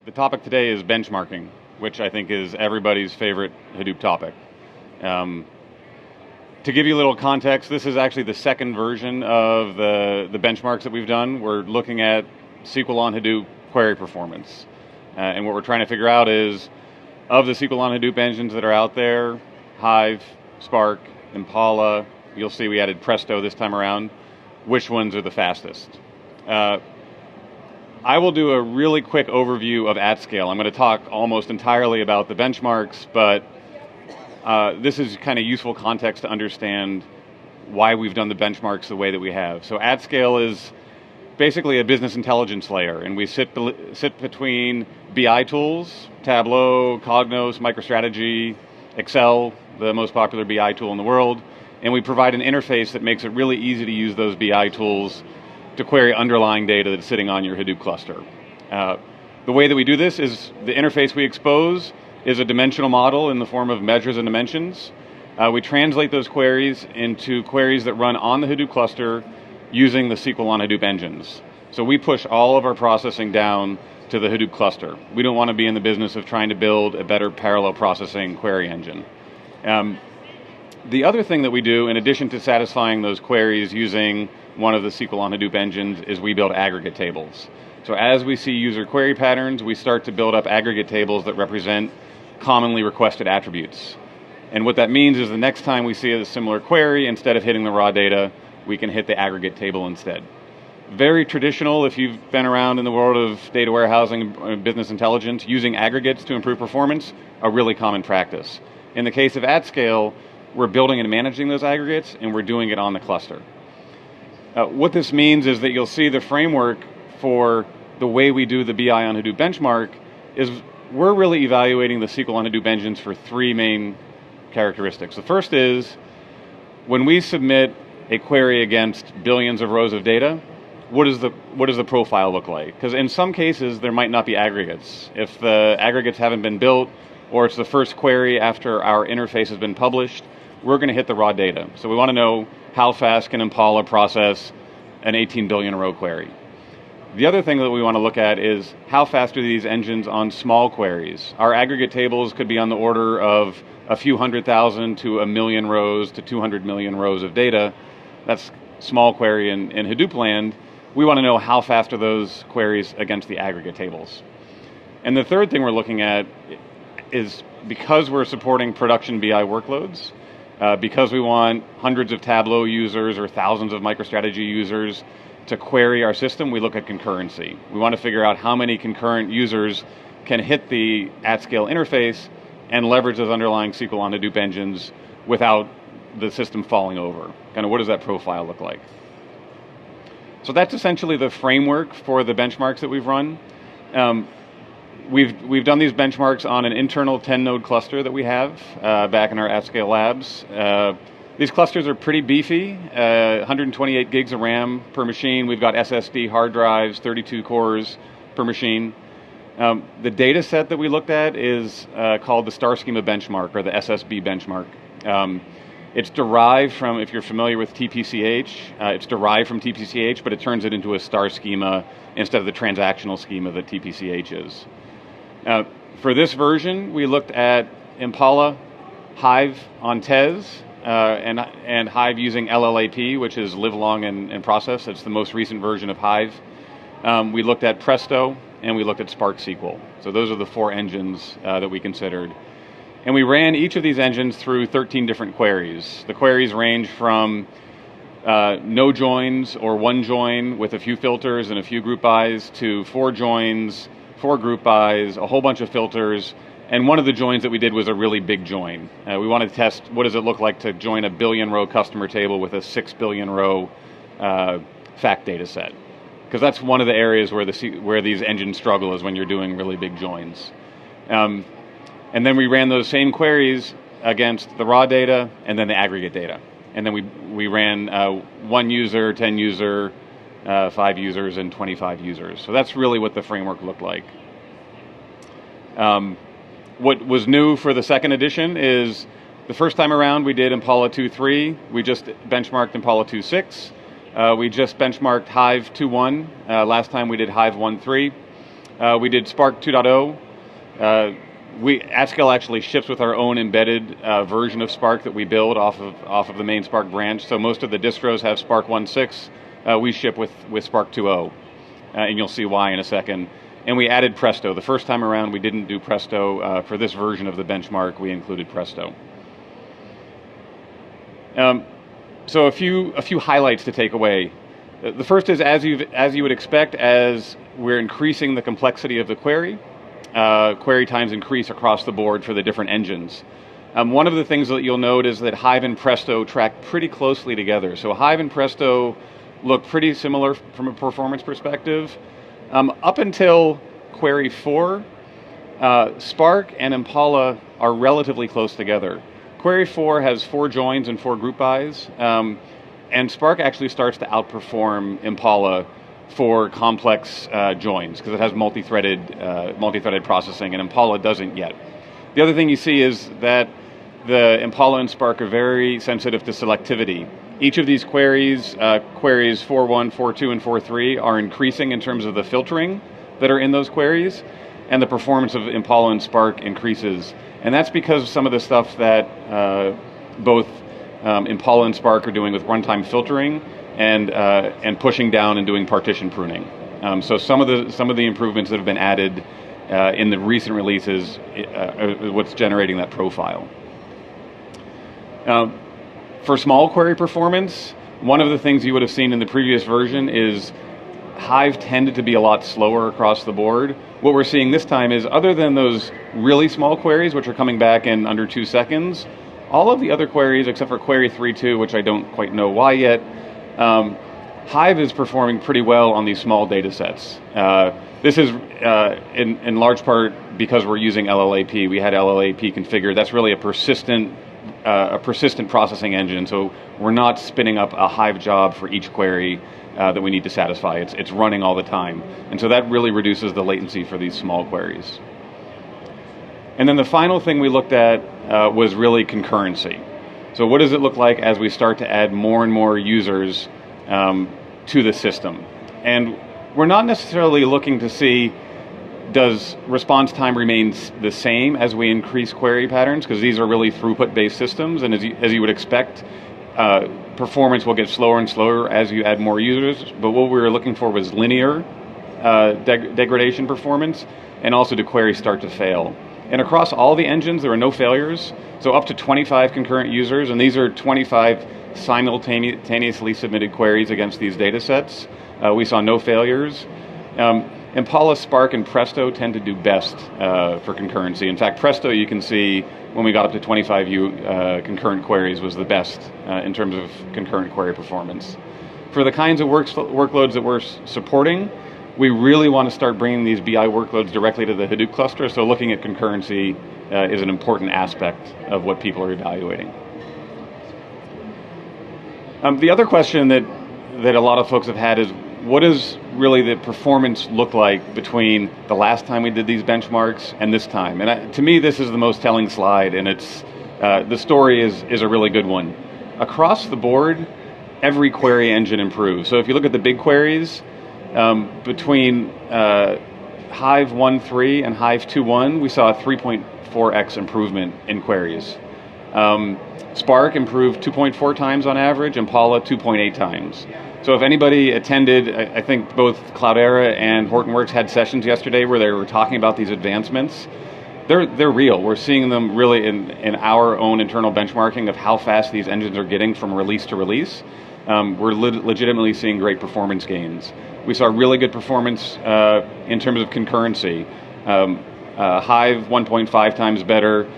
The topic today is benchmarking, which I think is everybody's favorite Hadoop topic. To give you a little context, this is actually the second version of the benchmarks that we've done. We're looking at SQL-on-Hadoop query performance. And what we're trying to figure out is, of the SQL-on-Hadoop engines that are out there, Hive, Spark, Impala, you'll see we added Presto this time around, which ones are the fastest? I will do a really quick overview of AtScale. I'm going to talk almost entirely about the benchmarks, but this is kind of useful context to understand why we've done the benchmarks the way that we have. So AtScale is basically a business intelligence layer, and we sit between BI tools, Tableau, Cognos, MicroStrategy, Excel, the most popular BI tool in the world, and we provide an interface that makes it really easy to use those BI tools to query underlying data that's sitting on your Hadoop cluster. The way that we do this is the interface we expose is a dimensional model in the form of measures and dimensions. We translate those queries into queries that run on the Hadoop cluster using the SQL-on-Hadoop engines. So we push all of our processing down to the Hadoop cluster. We don't want to be in the business of trying to build a better parallel processing query engine. The other thing that we do, in addition to satisfying those queries using one of the SQL-on-Hadoop engines, is we build aggregate tables. So as we see user query patterns, we start to build up aggregate tables that represent commonly requested attributes. And what that means is the next time we see a similar query, instead of hitting the raw data, we can hit the aggregate table instead. Very traditional, if you've been around in the world of data warehousing and business intelligence, using aggregates to improve performance, a really common practice. In the case of AtScale, we're building and managing those aggregates, and we're doing it on the cluster. What this means is that you'll see the framework for the way we do the BI-on-Hadoop benchmark is we're really evaluating the SQL-on-Hadoop engines for three main characteristics. The first is, when we submit a query against billions of rows of data, what does the profile look like? Because in some cases, there might not be aggregates. If the aggregates haven't been built, or it's the first query after our interface has been published, we're going to hit the raw data. So we want to know how fast can Impala process an 18 billion row query. The other thing that we want to look at is how fast are these engines on small queries. Our aggregate tables could be on the order of a few 100,000 to 1 million rows to 200 million rows of data. That's small query in Hadoop land. We want to know how fast are those queries against the aggregate tables. And the third thing we're looking at is, because we're supporting production BI workloads, because we want hundreds of Tableau users or thousands of MicroStrategy users to query our system, we look at concurrency. We want to figure out how many concurrent users can hit the AtScale interface and leverage those underlying SQL-on-Hadoop engines without the system falling over. Kind of what does that profile look like? So that's essentially the framework for the benchmarks that we've run. We've done these benchmarks on an internal 10-node cluster that we have back in our AtScale labs. These clusters are pretty beefy, 128 gigs of RAM per machine. We've got SSD hard drives, 32 cores per machine. The data set that we looked at is called the star schema benchmark, or the SSB benchmark. It's derived from, if you're familiar with TPCH, it's derived from TPCH, but it turns it into a star schema instead of the transactional schema that TPCH is. For this version, we looked at Impala, Hive on Tez, and Hive using LLAP, which is live long and process. It's the most recent version of Hive. We looked at Presto, and we looked at Spark SQL. So those are the four engines that we considered. And we ran each of these engines through 13 different queries. The queries range from no joins or one join with a few filters and a few group bys to 4 joins, 4 group bys, a whole bunch of filters, and one of the joins that we did was a really big join. We wanted to test what does it look like to join a billion row customer table with a 6 billion row fact data set. Because that's one of the areas where these engines struggle, is when you're doing really big joins. And then we ran those same queries against the raw data and then the aggregate data. And then we ran 1 user, 10 user, 5 users, and 25 users. So that's really what the framework looked like. What was new for the second edition is the first time around we did Impala 2.3. We just benchmarked Impala 2.6. We just benchmarked Hive 2.1. Last time we did Hive 1.3. We did Spark 2.0. AtScale actually ships with our own embedded version of Spark that we build off of the main Spark branch. So most of the distros have Spark 1.6. We ship with Spark 2.0, and you'll see why in a second. And we added Presto. The first time around, we didn't do Presto. For this version of the benchmark, we included Presto. So a few highlights to take away. The first is, as you would expect, as we're increasing the complexity of the query times increase across the board for the different engines. One of the things that you'll note is that Hive and Presto track pretty closely together. So Hive and Presto look pretty similar from a performance perspective. Up until query 4, Spark and Impala are relatively close together. Query 4 has 4 joins and 4 group bys, and Spark actually starts to outperform Impala for complex joins because it has multi-threaded processing, and Impala doesn't yet. The other thing you see is that the Impala and Spark are very sensitive to selectivity. Each of these queries, queries 4.1, 4.2, and 4.3, are increasing in terms of the filtering that are in those queries, and the performance of Impala and Spark increases. And that's because of some of the stuff that both Impala and Spark are doing with runtime filtering and pushing down and doing partition pruning. So some of the improvements that have been added in the recent releases what's generating that profile. For small query performance, one of the things you would have seen in the previous version is Hive tended to be a lot slower across the board. What we're seeing this time is, other than those really small queries, which are coming back in under 2 seconds, all of the other queries, except for query 3.2, which I don't quite know why yet, Hive is performing pretty well on these small data sets. This is in large part because we're using LLAP. We had LLAP configured. That's really a persistent processing engine, so we're not spinning up a Hive job for each query that we need to satisfy. It's running all the time. And so that really reduces the latency for these small queries. And then the final thing we looked at was really concurrency. So what does it look like as we start to add more and more users to the system? And we're not necessarily looking to see, does response time remain the same as we increase query patterns, because these are really throughput-based systems, and as you would expect, performance will get slower and slower as you add more users, but what we were looking for was linear degradation performance, and also do queries start to fail. And across all the engines, there are no failures, so up to 25 concurrent users, and these are 25 simultaneously submitted queries against these data sets. We saw no failures. Impala, Spark, and Presto tend to do best for concurrency. In fact, Presto, you can see, when we got up to 25 concurrent queries, was the best in terms of concurrent query performance. For the kinds of workloads that we're supporting, we really want to start bringing these BI workloads directly to the Hadoop cluster, so looking at concurrency is an important aspect of what people are evaluating. The other question that a lot of folks have had is, what does really the performance look like between the last time we did these benchmarks and this time? And to me, this is the most telling slide, and it's the story is a really good one. Across the board, every query engine improves. So if you look at the big queries, between Hive 1.3 and Hive 2.1, we saw a 3.4x improvement in queries. Spark improved 2.4 times on average, Impala 2.8 times. So if anybody attended, I think both Cloudera and Hortonworks had sessions yesterday where they were talking about these advancements. They're real. We're seeing them really in our own internal benchmarking of how fast these engines are getting from release to release. We're legitimately seeing great performance gains. We saw really good performance in terms of concurrency. Hive 1.5 times better,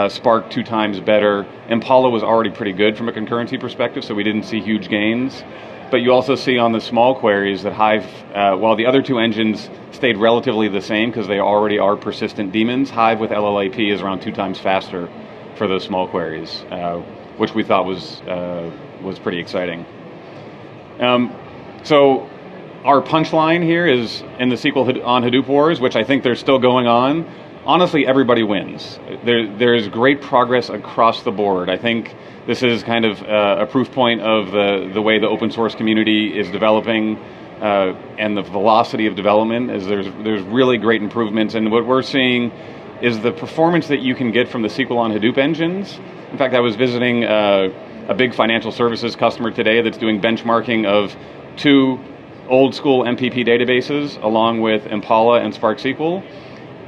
Spark 2 times better. Impala was already pretty good from a concurrency perspective, so we didn't see huge gains. But you also see on the small queries that Hive, while the other 2 engines stayed relatively the same because they already are persistent daemons, Hive with LLAP is around 2 times faster for those small queries, which we thought was pretty exciting. So our punchline here is, in the SQL-on-Hadoop Wars, which I think they're still going on, honestly, everybody wins. There's great progress across the board. I think this is kind of a proof point of the way the open source community is developing. and the velocity of development. Is there's really great improvements, and what we're seeing is the performance that you can get from the SQL-on-Hadoop engines. In fact, I was visiting a big financial services customer today that's doing benchmarking of 2 old school MPP databases along with Impala and Spark SQL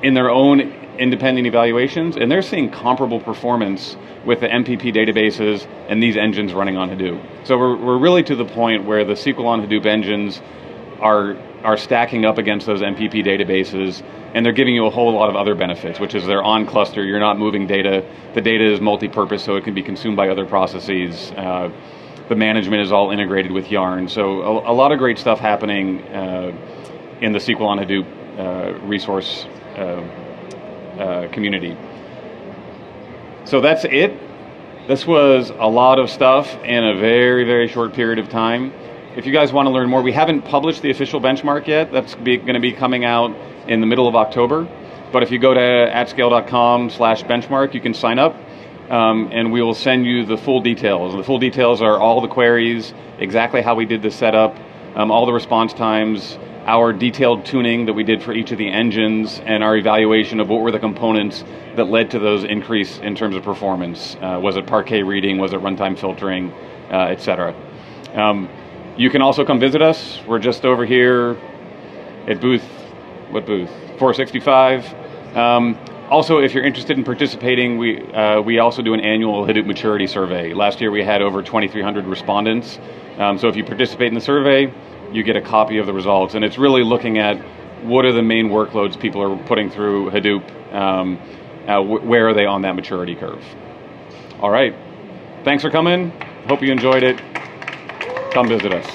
in their own independent evaluations, and they're seeing comparable performance with the MPP databases and these engines running on Hadoop. So we're really to the point where the SQL-on-Hadoop engines are stacking up against those MPP databases, and they're giving you a whole lot of other benefits, which is they're on cluster, you're not moving data, the data is multi-purpose so it can be consumed by other processes, the management is all integrated with Yarn, so a lot of great stuff happening in the SQL-on-Hadoop resource community. So that's it. This was a lot of stuff in a very, very short period of time. If you guys want to learn more, we haven't published the official benchmark yet. That's going to be coming out in the middle of October. But if you go to atscale.com/benchmark, you can sign up, and we will send you the full details. The full details are all the queries, exactly how we did the setup, all the response times, our detailed tuning that we did for each of the engines, and our evaluation of what were the components that led to those increase in terms of performance. Was it Parquet reading, was it runtime filtering, et cetera. You can also come visit us. We're just over here at booth, what booth? 465. Also, if you're interested in participating, we also do an annual Hadoop maturity survey. Last year we had over 2,300 respondents. So if you participate in the survey, you get a copy of the results, and it's really looking at what are the main workloads people are putting through Hadoop, where are they on that maturity curve. All right, thanks for coming, hope you enjoyed it, come visit us.